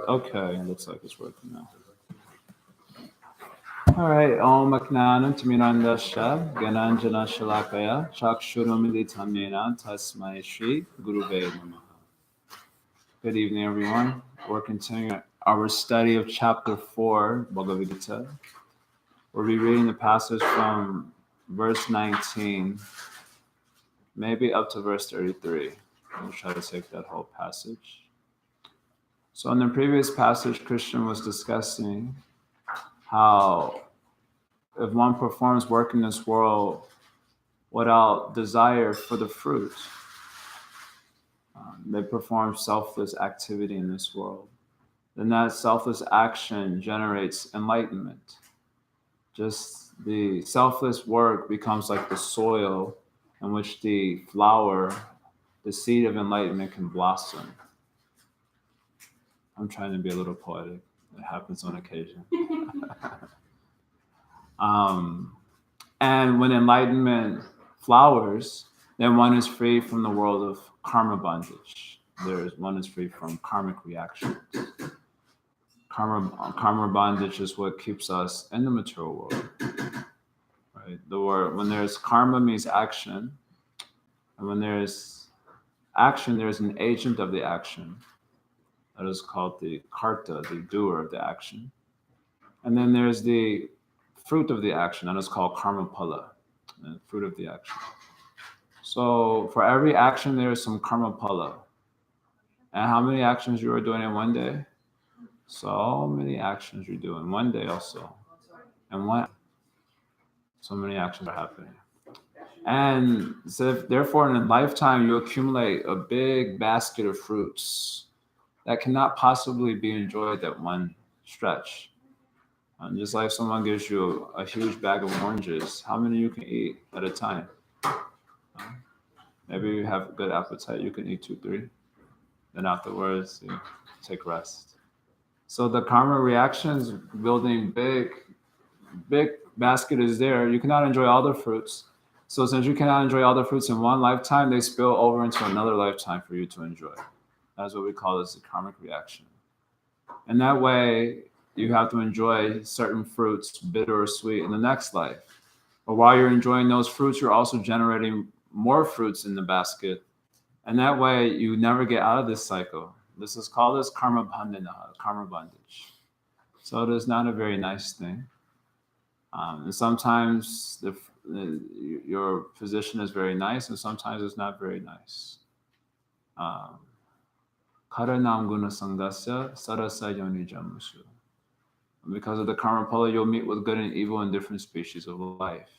Okay, looks like it's working now. All right. Om Aknanam Timirandasha Gananjana Shalakaya Chakshurumilitamena Tasmai Shri Guruve Namaha. Good evening, everyone. We're continuing our study of chapter 4, Bhagavad-Gita. We'll be reading the passage from verse 19, maybe up to verse 33. We'll try to take that whole passage. So in the previous passage, Krishna was discussing how if one performs work in this world without desire for the fruit, they perform selfless activity in this world, then that selfless action generates enlightenment. Just the selfless work becomes like the soil in which the flower, the seed of enlightenment, can blossom. I'm trying to be a little poetic. It happens on occasion. And when enlightenment flowers, then one is free from the world of karma bondage. One is free from karmic reactions. Karma bondage is what keeps us in the material world. Right? The word, when there's karma means action, and when there's action, there's an agent of the action. That is called the karta, the doer of the action. And then there's the fruit of the action, that is called karma phala, the fruit of the action. So for every action, there is some karma phala. And how many actions you are doing in one day? So many actions you do in one day also. And so many actions are happening. And so therefore, in a lifetime, you accumulate a big basket of fruits that cannot possibly be enjoyed at one stretch. And just like someone gives you a huge bag of oranges, how many you can eat at a time? Maybe you have a good appetite, you can eat 2, 3. Then afterwards, you take rest. So the karma reactions, building big basket is there. You cannot enjoy all the fruits. So since you cannot enjoy all the fruits in one lifetime, they spill over into another lifetime for you to enjoy. That's what we call this the karmic reaction. And that way, you have to enjoy certain fruits, bitter or sweet, in the next life. But while you're enjoying those fruits, you're also generating more fruits in the basket. And that way, you never get out of this cycle. This is called as karma bandhana, karma bondage. So it is not a very nice thing. And sometimes your position is very nice, and sometimes it's not very nice. Karanam guna sangdasya sarasa yoni jamushu. Because of the karma phala, you'll meet with good and evil in different species of life.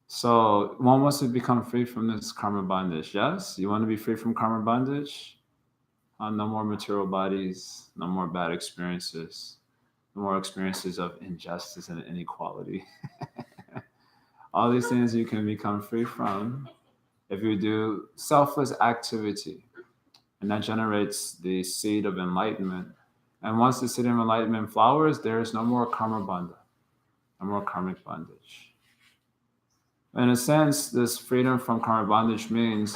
So one wants to become free from this karma bondage. Yes? You want to be free from karma bondage? No more material bodies, no more bad experiences, no more experiences of injustice and inequality. All these things you can become free from if you do selfless activity. And that generates the seed of enlightenment. And once the seed of enlightenment flowers, there is no more karma bandha, no more karmic bondage. In a sense, this freedom from karma bondage means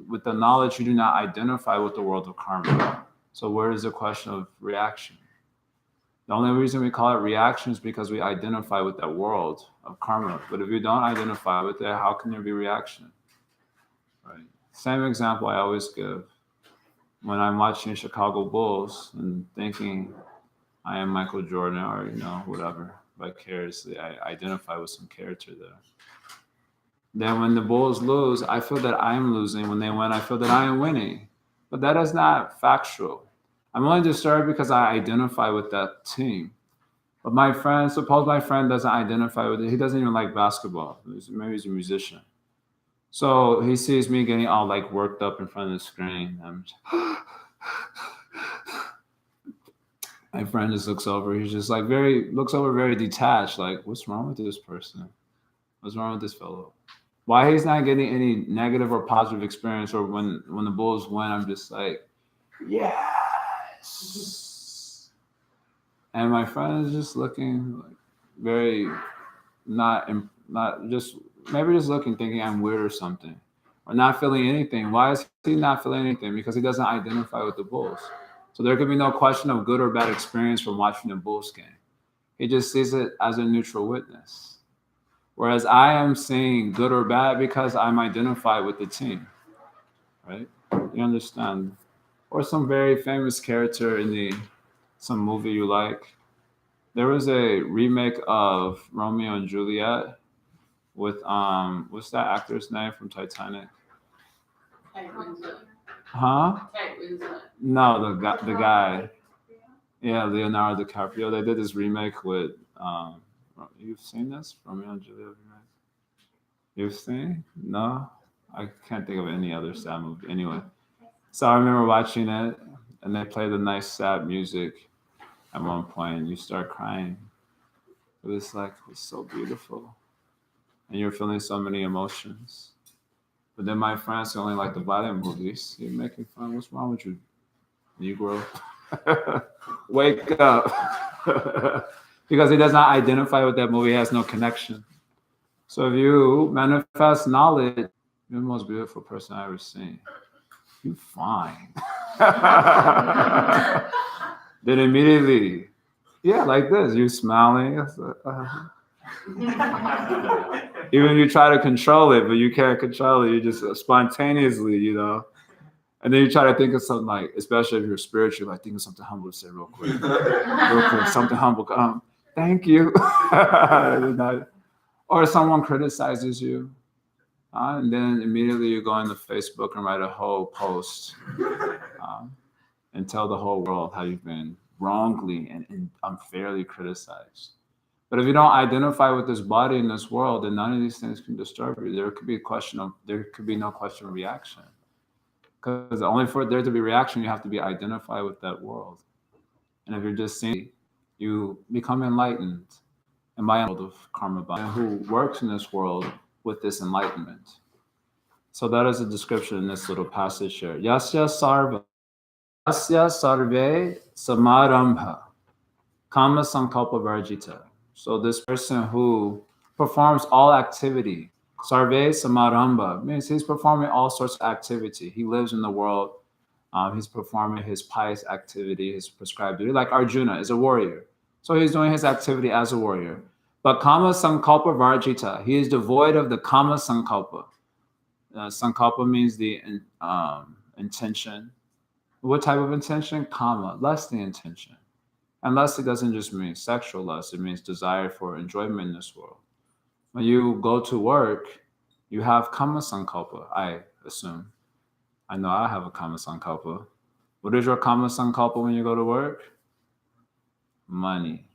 with the knowledge you do not identify with the world of karma. So where is the question of reaction? The only reason we call it reaction is because we identify with that world of karma. But if you don't identify with it, how can there be reaction? Right. Same example I always give. When I'm watching Chicago Bulls and thinking I am Michael Jordan or, whatever, vicariously, I identify with some character there. Then when the Bulls lose, I feel that I am losing. When they win, I feel that I am winning. But that is not factual. I'm only disturbed because I identify with that team. But suppose my friend doesn't identify with it. He doesn't even like basketball. Maybe he's a musician. So he sees me getting all worked up in front of the screen. My friend just looks over. He's just very detached. Like, what's wrong with this person? What's wrong with this fellow? Why he's not getting any negative or positive experience, or when the Bulls win, I'm just like, yes. And my friend is just looking very maybe just looking, thinking I'm weird or something. or not feeling anything. Why is he not feeling anything? Because he doesn't identify with the Bulls. So there could be no question of good or bad experience from watching the Bulls game. He just sees it as a neutral witness. Whereas I am seeing good or bad because I'm identified with the team, right? You understand? Or some very famous character in some movie you like. There was a remake of Romeo and Juliet with what's that actor's name from Titanic? Kate Winslet. Huh? Kate Winslet. No, the guy. Yeah, Leonardo DiCaprio. They did this remake with you've seen this? Romeo and Juliet remake? You've seen? No? I can't think of any other sad movie. Anyway. So I remember watching it and they played the nice sad music at one point and you start crying. It was so beautiful. And you're feeling so many emotions. But then my friends only like the violent movies. You're making fun. What's wrong with you, Negro? Wake up. Because he does not identify with that movie. He has no connection. So if you manifest knowledge, you're the most beautiful person I've ever seen. You fine. Then immediately, yeah, like this, you smiling. Even you try to control it, but you can't control it. You just spontaneously, And then you try to think of something like, especially if you're spiritual, like think of something humble to say real quick. Something humble. Thank you. Or someone criticizes you. And then immediately you go into Facebook and write a whole post and tell the whole world how you've been wrongly and unfairly criticized. But if you don't identify with this body in this world, then none of these things can disturb you. There could be no question of reaction. Because only for there to be reaction, you have to be identified with that world. And if you're just seeing, you become enlightened. And by the world of karma, who works in this world with this enlightenment. So that is a description in this little passage here. Yasya sarve samarambha kama sankalpa varjita. So this person who performs all activity, sarve samarambha, means he's performing all sorts of activity. He lives in the world. He's performing his pious activity, his prescribed duty. Like Arjuna is a warrior. So he's doing his activity as a warrior. But kama sankalpa varjita, he is devoid of the kama sankalpa. Sankalpa means the intention. What type of intention? Kama, lusty intention. And lusty doesn't just mean sexual lust, it means desire for enjoyment in this world. When you go to work, you have kama sankalpa, I assume. I know I have a kama sankalpa. What is your kama sankalpa when you go to work? Money.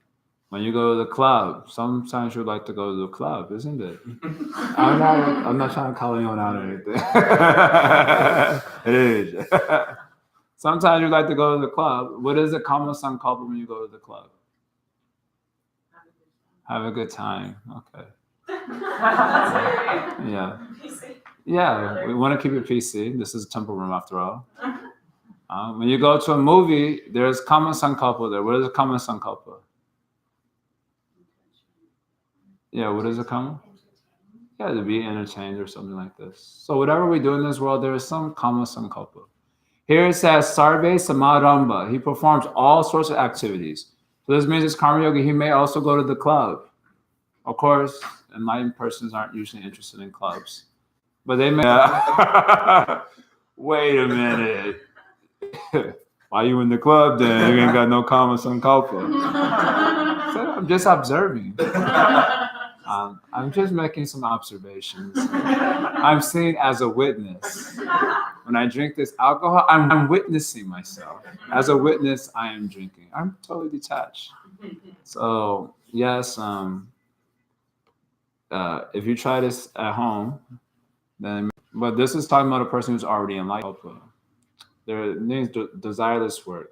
When you go to the club, sometimes you like to go to the club, isn't it? I'm not trying to call anyone out or anything. It is. Sometimes you like to go to the club. What is the kama sankalpa when you go to the club? Have a good time. Okay. Yeah. Yeah, we want to keep it PC. This is a temple room after all. When you go to a movie, there's kama sankalpa there. What is a kama sankalpa? Yeah, what is it kama? Yeah, to be entertained or something like this. So whatever we do in this world, there is some kama sankalpa. Here it says sarve samarambha. He performs all sorts of activities. So this means it's karma yogi. He may also go to the club. Of course, enlightened persons aren't usually interested in clubs. But they may. Wait a minute. Why you in the club then? You ain't got no kama sankalpa. So I'm just observing. I'm just making some observations. I'm seen as a witness. When I drink this alcohol, I'm witnessing myself. As a witness, I am drinking. I'm totally detached. So yes, if you try this at home, then. But this is talking about a person who's already enlightened. There needs desireless work.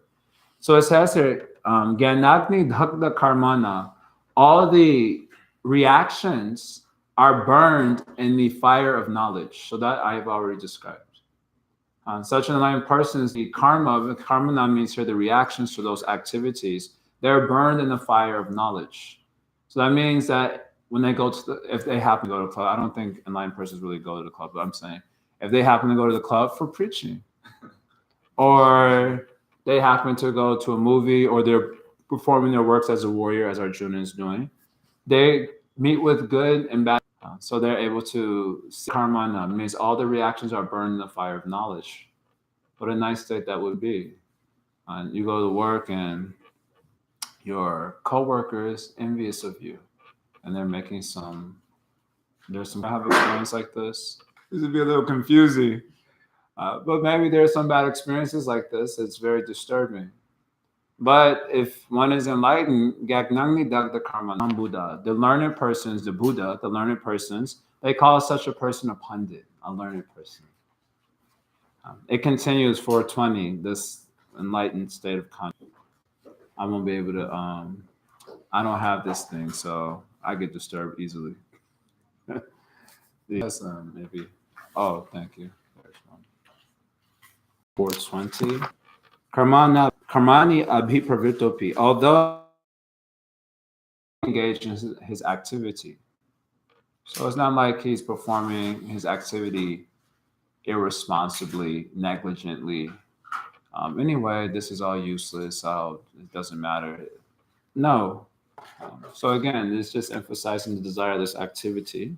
So it says here, Gyanagni Dhakda Karmana, all the reactions are burned in the fire of knowledge. So that I have already described. Such an enlightened person is the karma means here the reactions to those activities, they're burned in the fire of knowledge. So that means that when they go to if they happen to go to the club, I don't think enlightened persons really go to the club, but I'm saying If they happen to go to the club for preaching, or they happen to go to a movie, or they're performing their works as a warrior, as Arjuna is doing, they meet with good and bad. So they're able to see karma means all the reactions are burned in the fire of knowledge. What a nice state that would be. You go to work and your coworker is envious of you, and they're making there's some I have experience like this. This would be a little confusing, but maybe there's some bad experiences like this. It's very disturbing. But if one is enlightened, Gagnangni Dagda Karma Buddha, the learned persons, the Buddha, the learned persons, they call such a person a pundit, a learned person. It continues 420, this enlightened state of consciousness. I won't be able to, I don't have this thing, so I get disturbed easily. Yes, maybe. Oh, thank you. There's one. 420. Karmani abhipravitopi. Although engaged in his activity. So it's not like he's performing his activity irresponsibly, negligently. Anyway, this is all useless. So it doesn't matter. No. So again, it's just emphasizing the desire of this activity.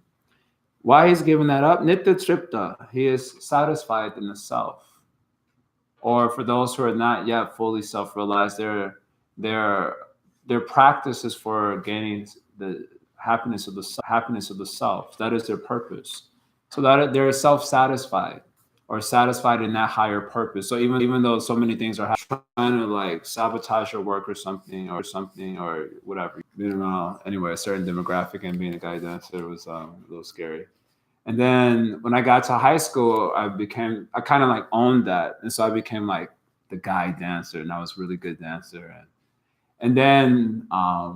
Why he's giving that up? Nitya tripta. He is satisfied in the self. Or for those who are not yet fully self-realized, their practice is for gaining the happiness of the self. That is their purpose. So that they're self-satisfied or satisfied in that higher purpose. So even though so many things are trying to like sabotage your work or something or whatever, you know. Anyway, a certain demographic and being a guy dancer was a little scary. And then when I got to high school, I kind of like owned that. And so I became like the guy dancer, and I was a really good dancer. And then I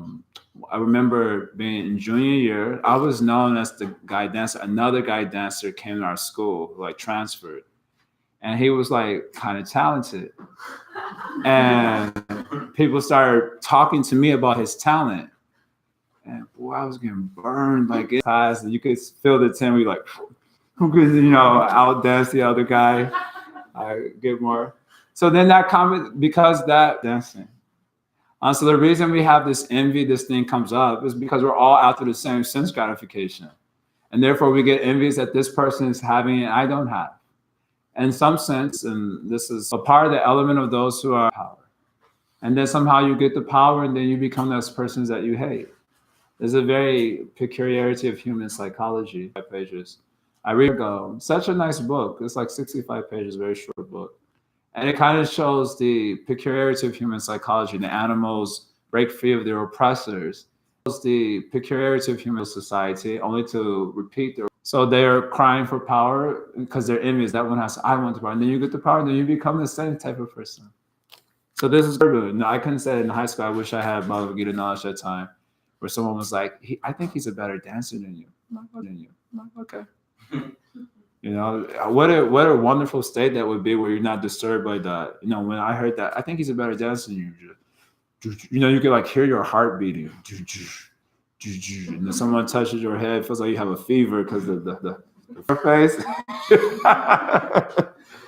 remember being in junior year, I was known as the guy dancer. Another guy dancer came to our school, like transferred. And he was like kind of talented. And people started talking to me about his talent. And boy, I was getting burned like in class, and you could feel the tension. Like, who could outdance the other guy? I get more. So then that comment because that dancing. So the reason we have this envy, this thing comes up, is because we're all after the same sense gratification, and therefore we get envious that this person is having and I don't have. In some sense, and this is a part of the element of those who are power. And then somehow you get the power, and then you become those persons that you hate. There's a very peculiarity of human psychology. 5 pages. I read ago, such a nice book. It's like 65 pages, very short book. And it kind of shows the peculiarity of human psychology. The animals break free of their oppressors. It shows the peculiarity of human society, only to repeat their. So they're crying for power because they're envious. That one has, I want the power. And then you get the power, and then you become the same type of person. So this is good. No, I couldn't say it in high school. I wish I had Bhagavad-Gita knowledge at that time. Where someone was like, I think he's a better dancer than you. Okay. What a wonderful state that would be where you're not disturbed by that. When I heard that, I think he's a better dancer than you. You can like hear your heart beating. And then someone touches your head, it feels like you have a fever because of the face.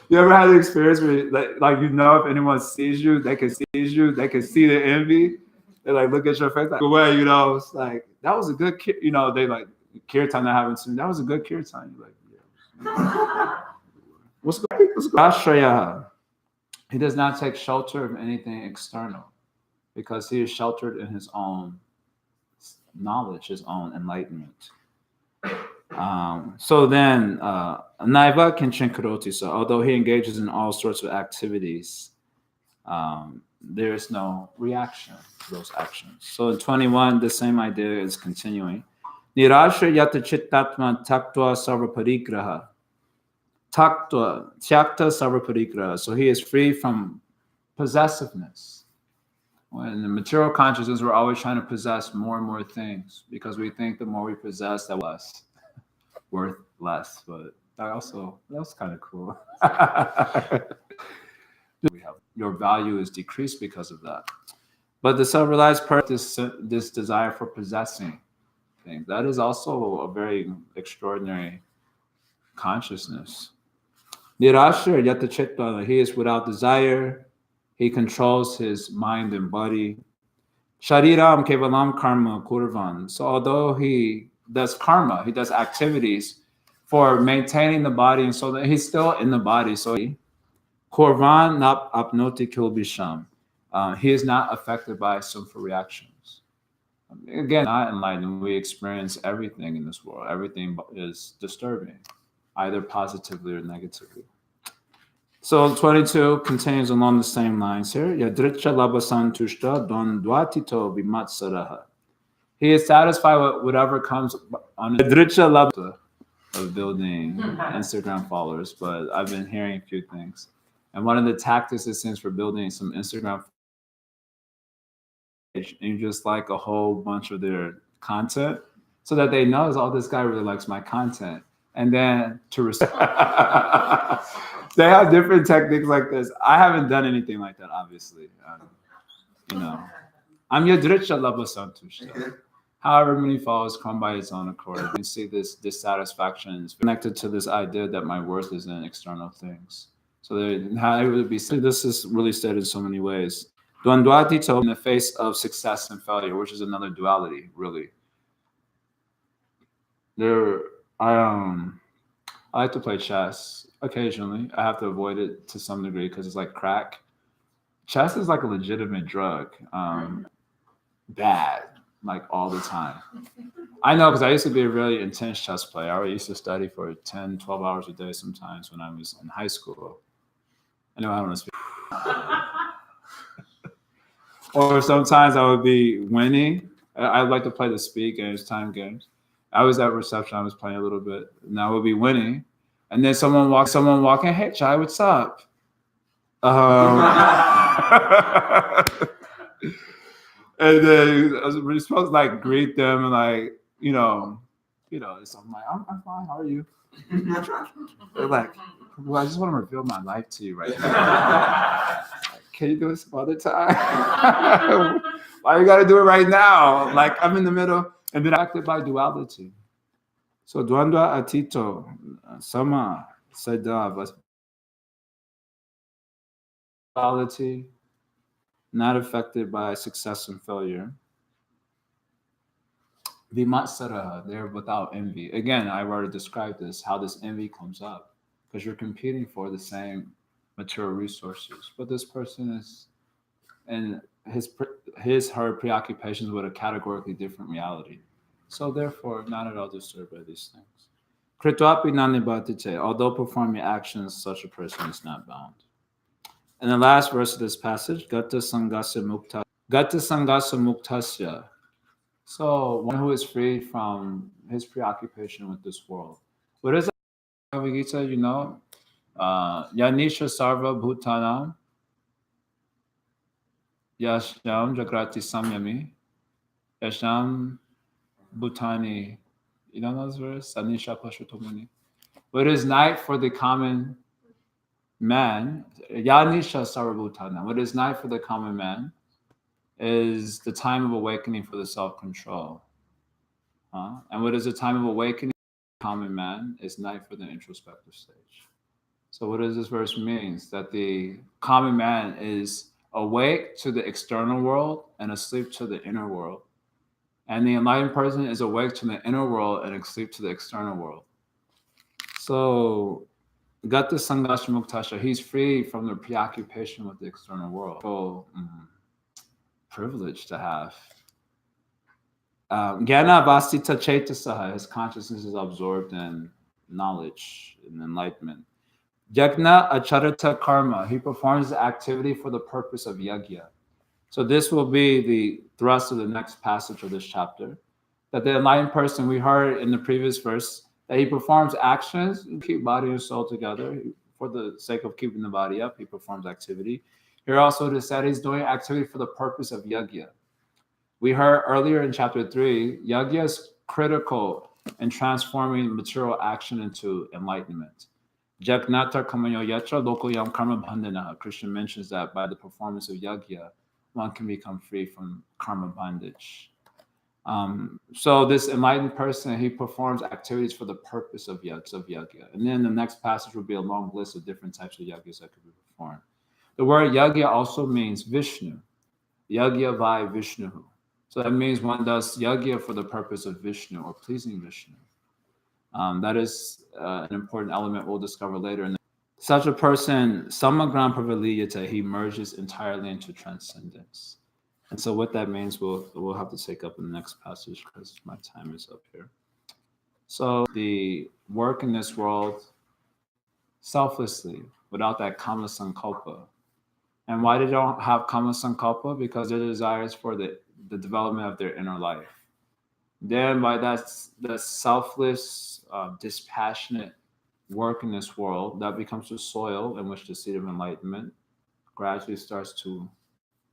You ever had the experience where if anyone sees you, they can see the envy. They like look at your face like away, it's like that was a good they like kirtan that happens to me. That was a good kirtan. You're like, yeah. What's good? Ashraya. He does not take shelter of anything external because he is sheltered in his own knowledge, his own enlightenment. So then Naiva Kinchin Karoti. So although he engages in all sorts of activities, there is no reaction to those actions. So in 21, the same idea is continuing. Nirasha yata chittatma taktva sarvaparigraha. Taktva, tyakta sarvaparigraha. So he is free from possessiveness. In the material consciousness, we're always trying to possess more and more things because we think the more we possess, that less worth less. But that's kind of cool. Your value is decreased because of that. But the self-realized person, this desire for possessing things, that is also a very extraordinary consciousness. Nirashra yatachitva, he is without desire. He controls his mind and body. Shariram kevalam karma kurvan. So although he does karma, he does activities for maintaining the body, and so that he's still in the body. So kurvan nap apnoti kilbisham. He is not affected by sinful reactions. Again, not enlightened. We experience everything in this world. Everything is disturbing, either positively or negatively. So 22 continues along the same lines here. Yadricha labasantushta don dwatito bimatsaraha. He is satisfied with whatever comes on Yadricha labasa of building Instagram followers, but I've been hearing a few things. And one of the tactics it seems for building some Instagram page, and you just like a whole bunch of their content so that they know, oh, this guy really likes my content. And then to they have different techniques like this. I haven't done anything like that, obviously. I'm Yadricha Labasantushta. However many followers come by its own accord. You can see this dissatisfaction is connected to this idea that my worth is in external things. So how it would be, this is really said in so many ways. Dwandwatito in the face of success and failure, which is another duality, really. I like to play chess occasionally. I have to avoid it to some degree because it's like crack. Chess is like a legitimate drug. Bad, like all the time. I know because I used to be a really intense chess player. I used to study for 10, 12 hours a day sometimes when I was in high school. I know I don't want to speak. Or sometimes I would be winning. I'd like to play the speed games, time games. I was at reception. I was playing a little bit, and I would be winning. And then someone walking, hey, Chai, what's up? And then I was supposed to like greet them and like, so I'm like, I'm fine. How are you? They're like, well, I just want to reveal my life to you right now. Can you do it some other time? Why you got to do it right now? Like I'm in the middle, and then acted by duality. So dwandwa atito sama sada duality, not affected by success and failure. Vimatsara, they're without envy. Again, I've already described this, how this envy comes up, because you're competing for the same material resources. But this person is, and her preoccupations with a categorically different reality. So therefore, not at all disturbed by these things. Kritvapi nanibatite, although performing actions, such a person is not bound. And the last verse of this passage, Gata Sangasa Muktasya. So one who is free from his preoccupation with this world. What is that? Bhagavad-Gita, Yanisha Sarva Bhutanam Yasham Jagrati Samyami Yasham Bhutani. You know those verses? Anisha Pashutomani. But it is night for the common man. Yanisha Sarvabhutana. What is night for the common man is the time of awakening for the self-control. And what is the time of awakening for the common man is night for the introspective stage. So what does this verse mean? That the common man is awake to the external world and asleep to the inner world. And the enlightened person is awake to the inner world and asleep to the external world. So, Gata Sangasha Muktasha, he's free from the preoccupation with the external world. So, privilege to have. Jnana Vasita Chetasaha, his consciousness is absorbed in knowledge and enlightenment. Yajna Acharita Karma, he performs the activity for the purpose of yajna. So this will be the thrust of the next passage of this chapter. That the enlightened person, we heard in the previous verse, that he performs actions to keep body and soul together. For the sake of keeping the body up, he performs activity. Here also it is said he's doing activity for the purpose of yajna. We heard earlier in chapter 3, yajna is critical in transforming material action into enlightenment. Jagnata kamayo yatra lokoyam karma bandhana. Krishna mentions that by the performance of yajna, one can become free from karma bondage. So this enlightened person, he performs activities for the purpose of yajna. And then the next passage will be a long list of different types of yajnas that could be performed. The word yajna also means Vishnu. Yajna vai Vishnu. So that means one does yajna for the purpose of Vishnu or pleasing Vishnu. That is an important element we'll discover later. Such a person, samagram pravaliyata, he merges entirely into transcendence. And so what that means, we'll have to take up in the next passage because my time is up here. So the work in this world selflessly, without that kama sankalpa. And why they don't have kama sankalpa? Because their desires for the development of their inner life. Then by that selfless, dispassionate work in this world, that becomes the soil in which the seed of enlightenment gradually starts to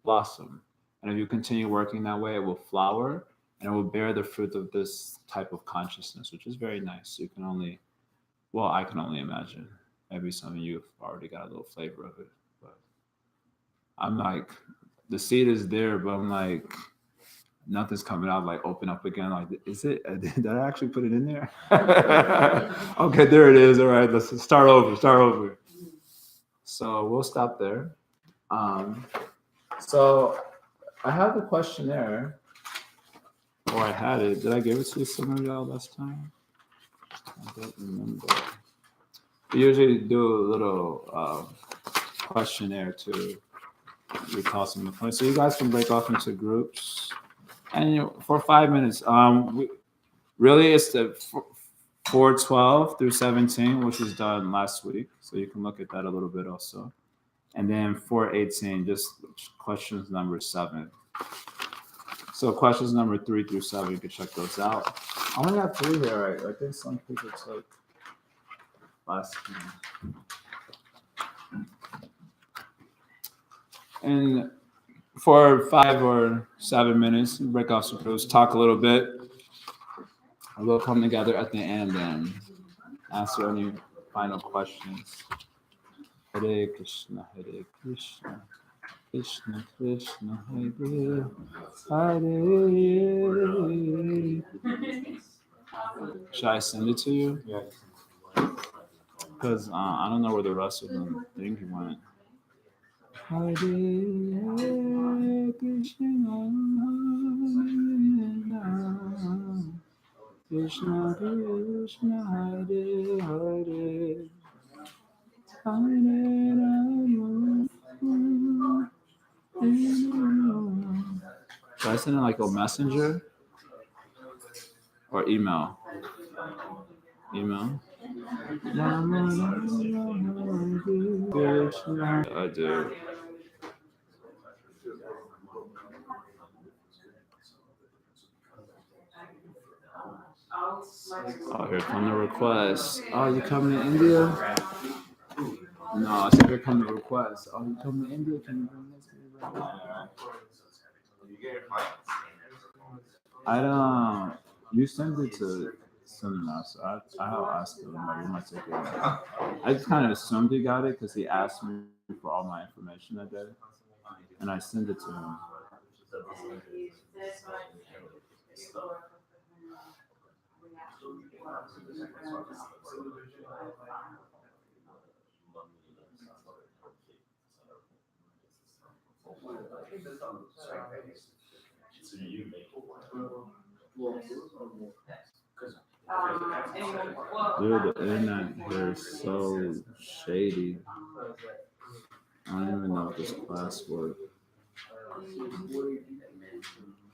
blossom. And if you continue working that way, it will flower and it will bear the fruit of this type of consciousness, which is very nice. You can only, well, I can only imagine. Maybe some of you have already got a little flavor of it. But I'm like, the seed is there, but I'm like, nothing's coming out. Like, open up again. Like, is it? Did I actually put it in there? Okay, there it is. All right, let's start over. So we'll stop there. So I have the questionnaire, or I had it. Did I give it to some of y'all last time? I don't remember. We usually do a little questionnaire to recall some of the points. So you guys can break off into groups, and for 5 minutes. Really, it's the 412 through 17, which was done last week. So you can look at that a little bit also. And then 418, just questions number 7. So questions number 3 through 7, you can check those out. I only have 3 here, right? I think some people took last time. And for 5 or 7 minutes, break off some groups, talk a little bit. We'll come together at the end and answer any final questions. Hare Krishna, Krishna Krishna, Hare Hare. Should I send it to you? Yeah. Because I don't know where the rest of them think went. Hare Krishna, Krishna Krishna, Hare Hare, Hare Rama. Should I send it like a messenger or email? Email. I do. Oh, here come the requests. Oh, you coming to India? No, I said here come the requests. Oh, you coming to India? Can you bring this? I don't. You send it to someone else. I'll ask him. Like, you might take it. I just kind of assumed he got it because he asked me for all my information that day, and I sent it to him. Dude, the internet here is so shady. I don't even know if this class works.